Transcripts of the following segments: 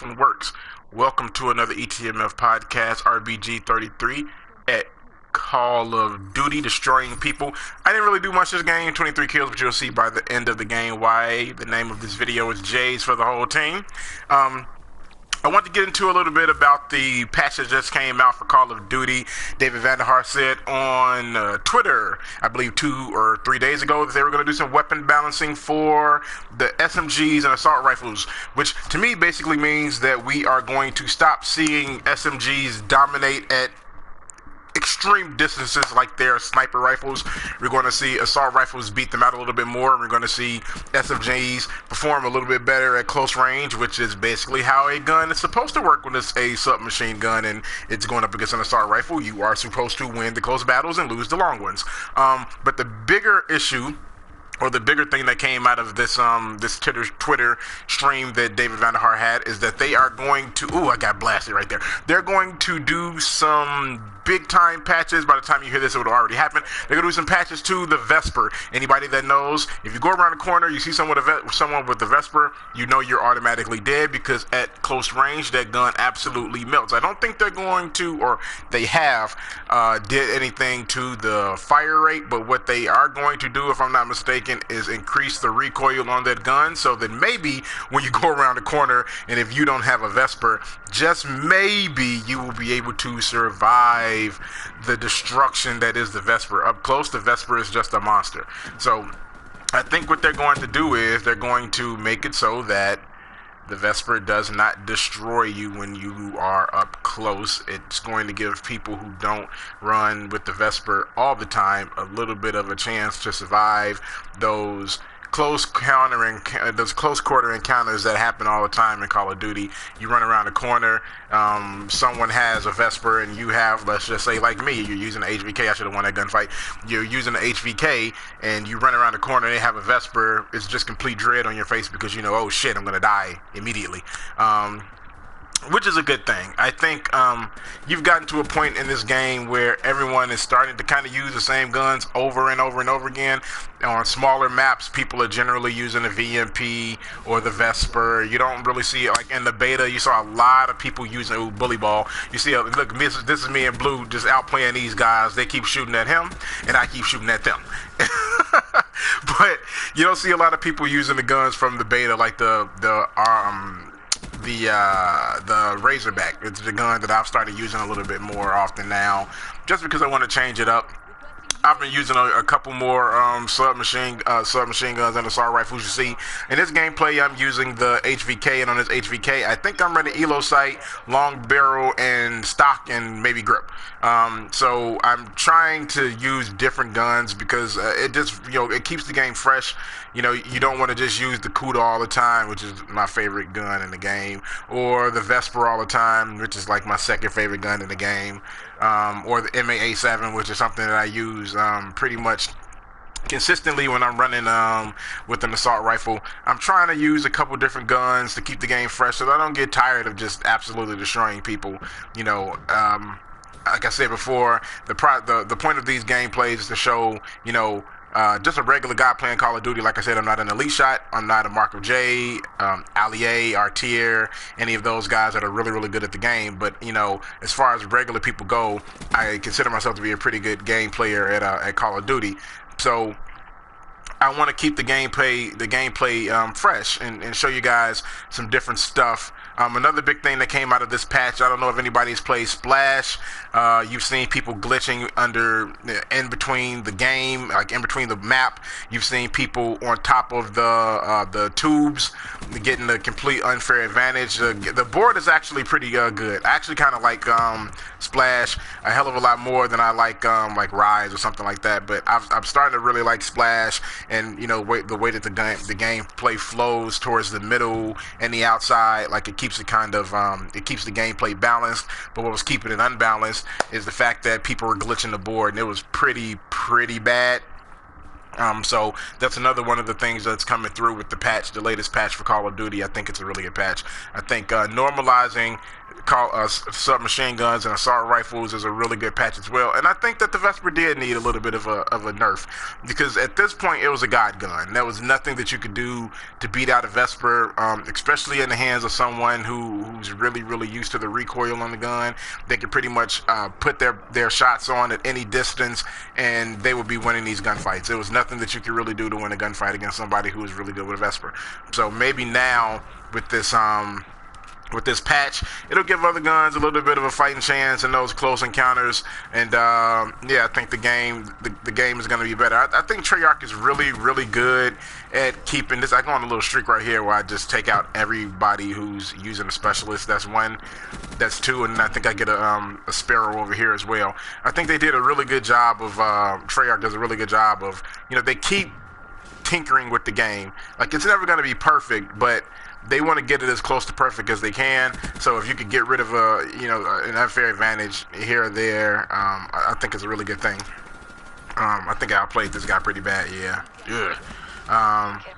one works. Welcome to another ETMF podcast, RBG 33 at Call of Duty, destroying people. I didn't really do much this game, 23 kills, but you'll see by the end of the game why. The name of this video is J's for the whole team. I want to get into a little bit about the patch that just came out for Call of Duty. David Vanderhaar said on Twitter, I believe 2 or 3 days ago, that they were going to do some weapon balancing for the SMGs and assault rifles, which to me basically means that we are going to stop seeing SMGs dominate at extreme distances like their sniper rifles. We're going to see assault rifles beat them out a little bit more, and we're going to see SMGs perform a little bit better at close range, which is basically how a gun is supposed to work when it's a submachine gun and it's going up against an assault rifle. You are supposed to win the close battles and lose the long ones. But the bigger issue, or the bigger thing that came out of this this Twitter stream that David Vanderhaar had, is that they are going to, ooh, I got blasted right there. They're going to do some big time patches. By the time you hear this, it would have already happened. They're going to do some patches to the Vesper. Anybody that knows, if you go around the corner, you see someone with the Vesper, you know you're automatically dead, because at close range, that gun absolutely melts. I don't think they're going to, or they have, did anything to the fire rate, but what they are going to do, if I'm not mistaken, is increase the recoil on that gun, so that maybe when you go around the corner, and if you don't have a Vesper, just maybe you will be able to survive the destruction that is the Vesper. Up close, the Vesper is just a monster. So I think what they're going to do is they're going to make it so that the Vesper does not destroy you when you are up close. It's going to give people who don't run with the Vesper all the time a little bit of a chance to survive those close quarter encounters that happen all the time in Call of Duty. You run around the corner, someone has a Vesper, and you have, let's just say like me, you're using an HVK. I should have won that gunfight. You're using an HVK, and you run around the corner, and they have a Vesper. It's just complete dread on your face, because you know, oh shit, I'm gonna die immediately. Which is a good thing. I think you've gotten to a point in this game where everyone is starting to kind of use the same guns over and over and over again. On smaller maps, people are generally using the VMP or the Vesper. You don't really see it, like in the beta, you saw a lot of people using Bully Ball. You see, look, this is me and Blue just outplaying these guys. They keep shooting at him, and I keep shooting at them. But you don't see a lot of people using the guns from the beta, like the Razorback. It's the gun that I've started using a little bit more often now, just because I want to change it up. I've been using a couple more submachine guns and assault rifles. You see, in this gameplay, I'm using the HVK, and on this HVK, I think I'm running Elo sight, long barrel, and stock, and maybe grip. So I'm trying to use different guns, because it just, you know, it keeps the game fresh. You know, you don't want to just use the COD all the time, which is my favorite gun in the game, or the Vesper all the time, which is like my second favorite gun in the game, or the MA-A7, which is something that I use pretty much consistently when I'm running with an assault rifle. I'm trying to use a couple different guns to keep the game fresh, so that I don't get tired of just absolutely destroying people. You know, like I said before, the point of these gameplays is to show, you know, just a regular guy playing Call of Duty. Like I said, I'm not an elite shot. I'm not a Mark of J, Allier, Artier, any of those guys that are really, really good at the game. But, you know, as far as regular people go, I consider myself to be a pretty good game player at Call of Duty. So I want to keep the gameplay fresh and show you guys some different stuff. Another big thing that came out of this patch, I don't know if anybody's played Splash. You've seen people glitching in between the game, like in between the map. You've seen people on top of the tubes getting the complete unfair advantage. The board is actually pretty good. I actually kind of like Splash a hell of a lot more than I like Rise or something like that. But I'm starting to really like Splash, and you know, the way that the gameplay flows towards the middle and the outside, like it keeps it kind of it keeps the gameplay balanced. But what was keeping it unbalanced is the fact that people were glitching the board, and it was pretty bad. So that's another one of the things that's coming through with the patch, the latest patch for Call of Duty. I think it's a really good patch. I think normalizing submachine guns and assault rifles is a really good patch as well. And I think that the Vesper did need a little bit of a nerf, because at this point it was a god gun. There was nothing that you could do to beat out a Vesper, especially in the hands of someone who's really used to the recoil on the gun. They could pretty much put their shots on at any distance, and they would be winning these gunfights. There was nothing that you could really do to win a gunfight against somebody who was really good with a Vesper. So maybe now with this patch, it'll give other guns a little bit of a fighting chance in those close encounters. And yeah, I think the game is going to be better. I think Treyarch is really good at keeping this. I go on a little streak right here where I just take out everybody who's using a specialist. That's one. That's two. And I think I get a Sparrow over here as well. I think they did a really good job of, Treyarch does a really good job of, they keep tinkering with the game. Like, it's never going to be perfect, but they want to get it as close to perfect as they can. So if you could get rid of an unfair advantage here or there, I think it's a really good thing. I think I outplayed this guy pretty bad. Yeah.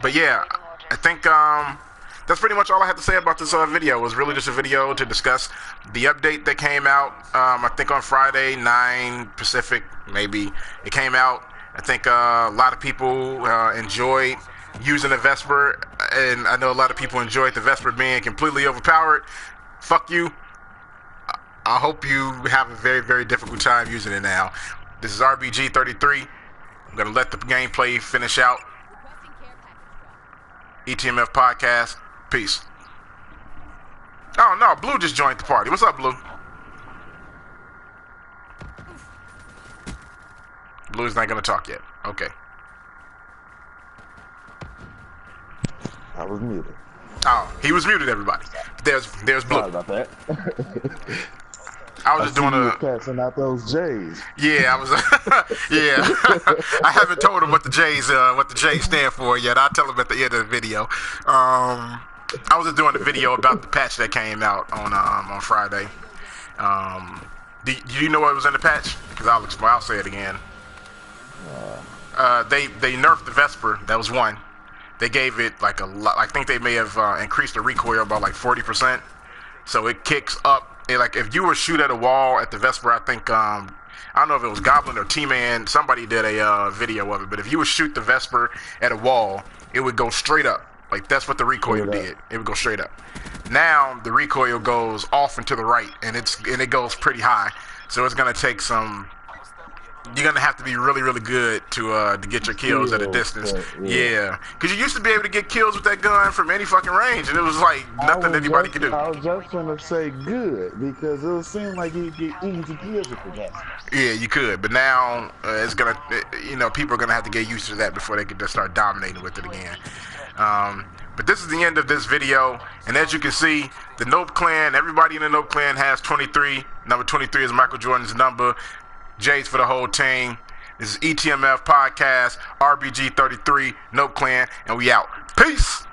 But yeah, I think that's pretty much all I had to say about this video. It was really just a video to discuss the update that came out. I think on Friday, 9 Pacific, maybe it came out. I think a lot of people enjoyed using the Vesper, and I know a lot of people enjoyed the Vesper being completely overpowered. Fuck you. I hope you have a very difficult time using it now. This is RBG33. I'm going to let the gameplay finish out. ETMF Podcast. Peace. Oh no, Blue just joined the party. What's up, Blue? Blue's not going to talk yet. Okay. I was muted. Oh, he was muted, everybody. There's Blue. Sorry about that. I was just doing passing out those J's. Yeah, I was. Yeah, I haven't told him what the J's stand for yet. I'll tell him at the end of the video. I was just doing a video about the patch that came out on Friday. Do you know what was in the patch? Because I'll say it again. They nerfed the Vesper. That was one. They gave it like a lot. I think they may have increased the recoil by like 40%. So it kicks up. Like if you were shoot at a wall at the Vesper, I think I don't know if it was Goblin or T-Man. Somebody did a video of it. But if you would shoot the Vesper at a wall, it would go straight up. Like that's what the recoil did. It would go straight up. Now the recoil goes off and to the right, and it goes pretty high. So it's gonna take some. You're gonna have to be really good to get your kills at a distance. Yeah, because you used to be able to get kills with that gun from any fucking range, and it was like nothing anybody could do. I was just gonna say good, because it would seem like you get easy kills with the gun. Yeah, you could, but now it's gonna, people are gonna have to get used to that before they can just start dominating with it again. But this is the end of this video, and as you can see, the Nope Clan, everybody in the Nope Clan has 23. Number 23 is Michael Jordan's number. J's for the whole team. This is ETMF Podcast, RBG33, Nope Clan, and we out. Peace!